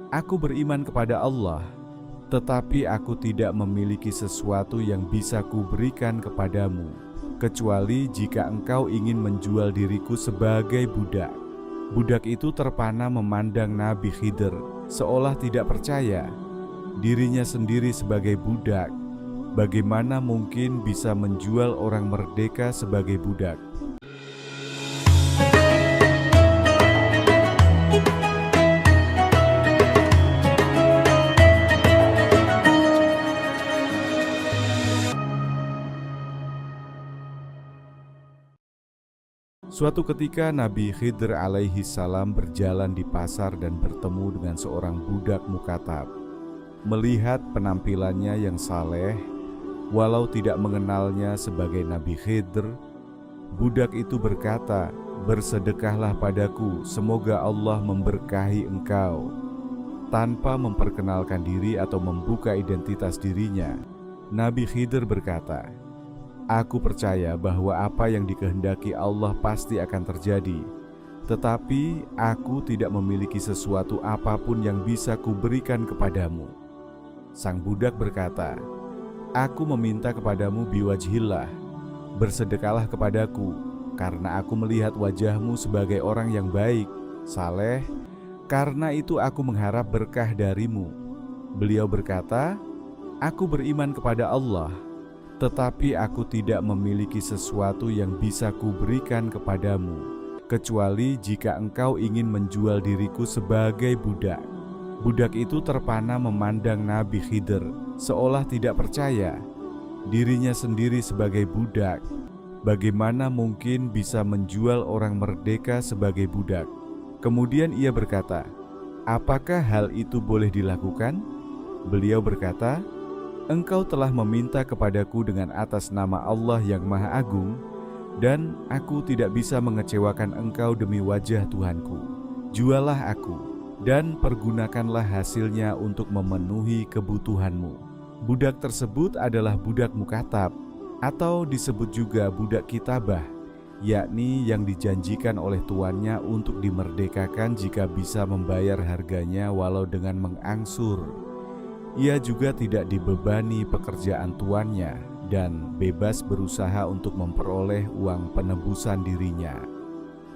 Aku beriman kepada Allah, tetapi aku tidak memiliki sesuatu yang bisa kuberikan kepadamu, kecuali jika engkau ingin menjual diriku sebagai budak. Budak itu terpana memandang Nabi Khidir, seolah tidak percaya. Dirinya sendiri sebagai budak, bagaimana mungkin bisa menjual orang merdeka sebagai budak? Suatu ketika Nabi Khidir alaihi salam berjalan di pasar dan bertemu dengan seorang budak mukatab. Melihat penampilannya yang saleh, walau tidak mengenalnya sebagai Nabi Khidir, budak itu berkata, "Bersedekahlah padaku, semoga Allah memberkahi engkau." Tanpa memperkenalkan diri atau membuka identitas dirinya, Nabi Khidir berkata, "Aku percaya bahwa apa yang dikehendaki Allah pasti akan terjadi, tetapi aku tidak memiliki sesuatu apapun yang bisa kuberikan kepadamu." Sang budak berkata, "Aku meminta kepadamu biwajhillah, bersedekahlah kepadaku, karena aku melihat wajahmu sebagai orang yang baik, saleh, karena itu aku mengharap berkah darimu." Beliau berkata, "Aku beriman kepada Allah, tetapi aku tidak memiliki sesuatu yang bisa kuberikan kepadamu, kecuali jika engkau ingin menjual diriku sebagai budak." Budak itu terpana memandang Nabi Khidir, seolah tidak percaya. Dirinya sendiri sebagai budak, bagaimana mungkin bisa menjual orang merdeka sebagai budak? Kemudian ia berkata, "Apakah hal itu boleh dilakukan?" Beliau berkata, "Engkau telah meminta kepadaku dengan atas nama Allah yang Maha Agung, dan aku tidak bisa mengecewakan engkau demi wajah Tuhanku. Jualah aku, dan pergunakanlah hasilnya untuk memenuhi kebutuhanmu." Budak tersebut adalah budak mukatab, atau disebut juga budak kitabah, yakni yang dijanjikan oleh tuannya untuk dimerdekakan jika bisa membayar harganya walau dengan mengangsur. Ia juga tidak dibebani pekerjaan tuannya dan bebas berusaha untuk memperoleh uang penebusan dirinya.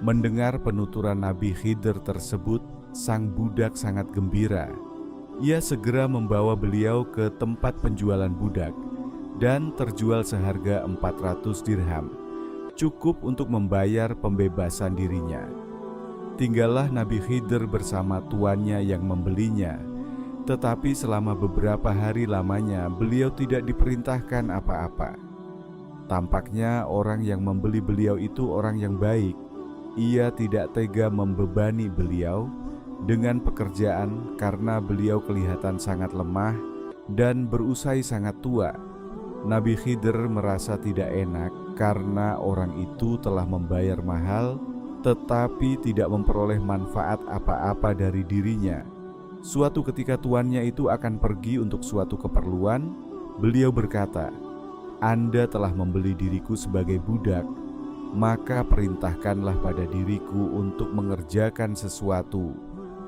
Mendengar penuturan Nabi Khidir tersebut, sang budak sangat gembira. Ia segera membawa beliau ke tempat penjualan budak dan terjual seharga 400 dirham, cukup untuk membayar pembebasan dirinya. Tinggallah Nabi Khidir bersama tuannya yang membelinya. Tetapi selama beberapa hari lamanya beliau tidak diperintahkan apa-apa. Tampaknya orang yang membeli beliau itu orang yang baik. Ia tidak tega membebani beliau dengan pekerjaan karena beliau kelihatan sangat lemah dan berusai sangat tua. Nabi Khidir merasa tidak enak karena orang itu telah membayar mahal tetapi tidak memperoleh manfaat apa-apa dari dirinya. Suatu ketika tuannya itu akan pergi untuk suatu keperluan, beliau berkata, "Anda telah membeli diriku sebagai budak, maka perintahkanlah pada diriku untuk mengerjakan sesuatu."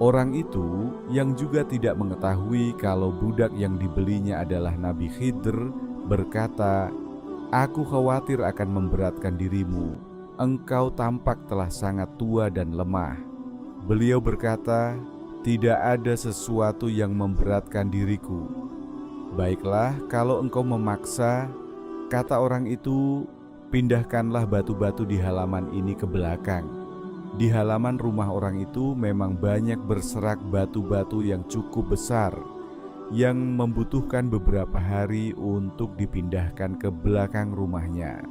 Orang itu yang juga tidak mengetahui kalau budak yang dibelinya adalah Nabi Khidir berkata, "Aku khawatir akan memberatkan dirimu. Engkau tampak telah sangat tua dan lemah." Beliau berkata, "Tidak ada sesuatu yang memberatkan diriku." "Baiklah, kalau engkau memaksa," kata orang itu, "pindahkanlah batu-batu di halaman ini ke belakang." Di halaman rumah orang itu memang banyak berserak batu-batu yang cukup besar, yang membutuhkan beberapa hari untuk dipindahkan ke belakang rumahnya.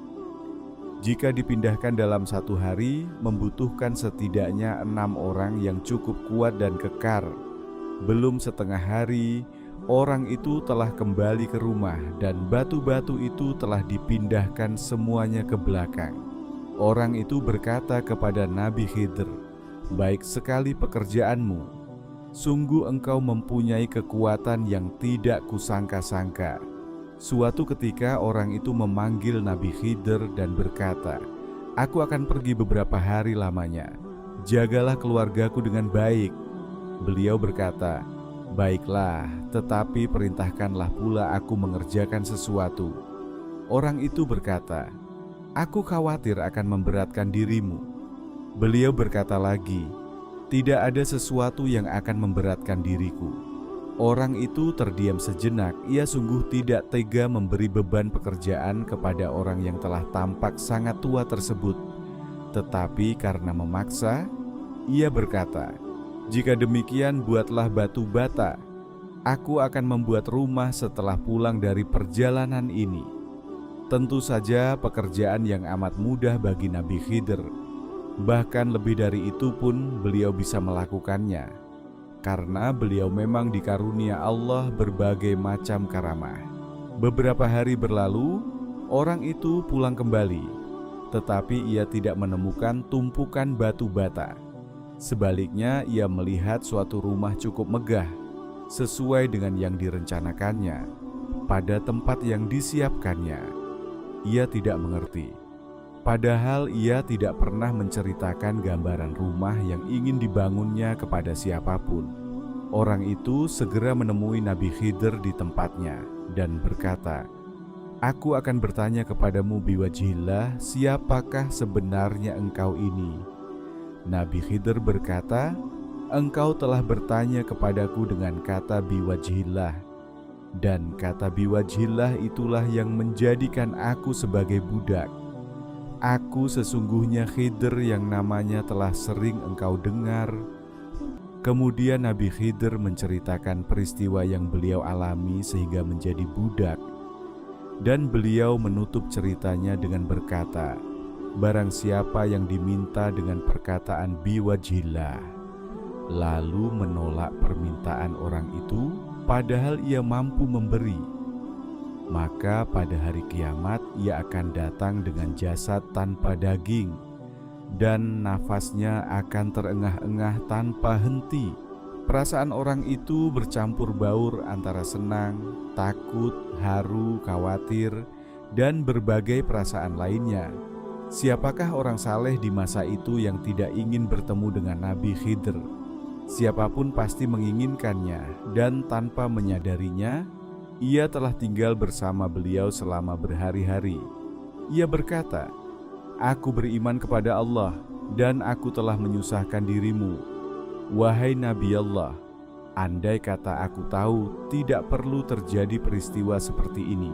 Jika dipindahkan dalam satu hari, membutuhkan setidaknya 6 orang yang cukup kuat dan kekar. Belum setengah hari, orang itu telah kembali ke rumah dan batu-batu itu telah dipindahkan semuanya ke belakang. Orang itu berkata kepada Nabi Khidir, "Baik sekali pekerjaanmu. Sungguh engkau mempunyai kekuatan yang tidak kusangka-sangka." Suatu ketika orang itu memanggil Nabi Khidir dan berkata, "Aku akan pergi beberapa hari lamanya. Jagalah keluargaku dengan baik." Beliau berkata, "Baiklah, tetapi perintahkanlah pula aku mengerjakan sesuatu." Orang itu berkata, "Aku khawatir akan memberatkan dirimu." Beliau berkata lagi, "Tidak ada sesuatu yang akan memberatkan diriku." Orang itu terdiam sejenak. Ia sungguh tidak tega memberi beban pekerjaan kepada orang yang telah tampak sangat tua tersebut. Tetapi karena memaksa, ia berkata, "Jika demikian, buatlah batu bata. Aku akan membuat rumah setelah pulang dari perjalanan ini." Tentu saja pekerjaan yang amat mudah bagi Nabi Khidir. Bahkan lebih dari itu pun beliau bisa melakukannya, karena beliau memang dikarunia Allah berbagai macam karamah. Beberapa hari berlalu, orang itu pulang kembali, tetapi ia tidak menemukan tumpukan batu bata. Sebaliknya, ia melihat suatu rumah cukup megah, sesuai dengan yang direncanakannya, pada tempat yang disiapkannya. Ia tidak mengerti, padahal ia tidak pernah menceritakan gambaran rumah yang ingin dibangunnya kepada siapapun. Orang itu segera menemui Nabi Khidir di tempatnya dan berkata, "Aku akan bertanya kepadamu biwajhillah, siapakah sebenarnya engkau ini?" Nabi Khidir berkata, "Engkau telah bertanya kepadaku dengan kata biwajhillah, dan kata biwajhillah itulah yang menjadikan aku sebagai budak. Aku sesungguhnya Khidir yang namanya telah sering engkau dengar." Kemudian Nabi Khidir menceritakan peristiwa yang beliau alami sehingga menjadi budak. Dan beliau menutup ceritanya dengan berkata, "Barang siapa yang diminta dengan perkataan biwajhillah, lalu menolak permintaan orang itu, padahal ia mampu memberi, maka pada hari kiamat ia akan datang dengan jasad tanpa daging, dan nafasnya akan terengah-engah tanpa henti." Perasaan orang itu bercampur baur antara senang, takut, haru, khawatir, dan berbagai perasaan lainnya. Siapakah orang saleh di masa itu yang tidak ingin bertemu dengan Nabi Khidir? Siapapun pasti menginginkannya, dan tanpa menyadarinya, ia telah tinggal bersama beliau selama berhari-hari. Ia berkata, "Aku beriman kepada Allah, dan aku telah menyusahkan dirimu. Wahai Nabi Allah, andai kata aku tahu tidak perlu terjadi peristiwa seperti ini."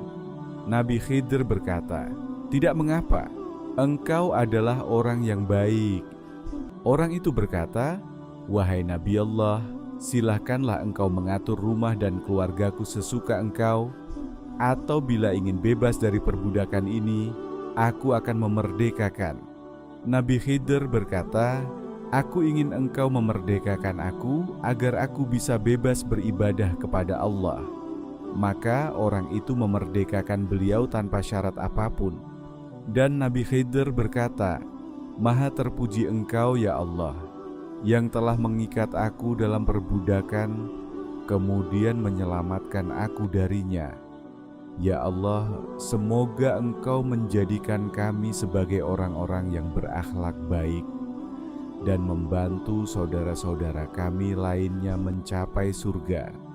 Nabi Khidir berkata, "Tidak mengapa, engkau adalah orang yang baik." Orang itu berkata, "Wahai Nabi Allah, silakanlah engkau mengatur rumah dan keluargaku sesuka engkau, atau bila ingin bebas dari perbudakan ini, aku akan memerdekakan." Nabi Khidir berkata, "Aku ingin engkau memerdekakan aku agar aku bisa bebas beribadah kepada Allah." Maka orang itu memerdekakan beliau tanpa syarat apapun. Dan Nabi Khidir berkata, "Maha terpuji engkau ya Allah, yang telah mengikat aku dalam perbudakan, kemudian menyelamatkan aku darinya. Ya Allah, semoga engkau menjadikan kami sebagai orang-orang yang berakhlak baik, dan membantu saudara-saudara kami lainnya mencapai surga."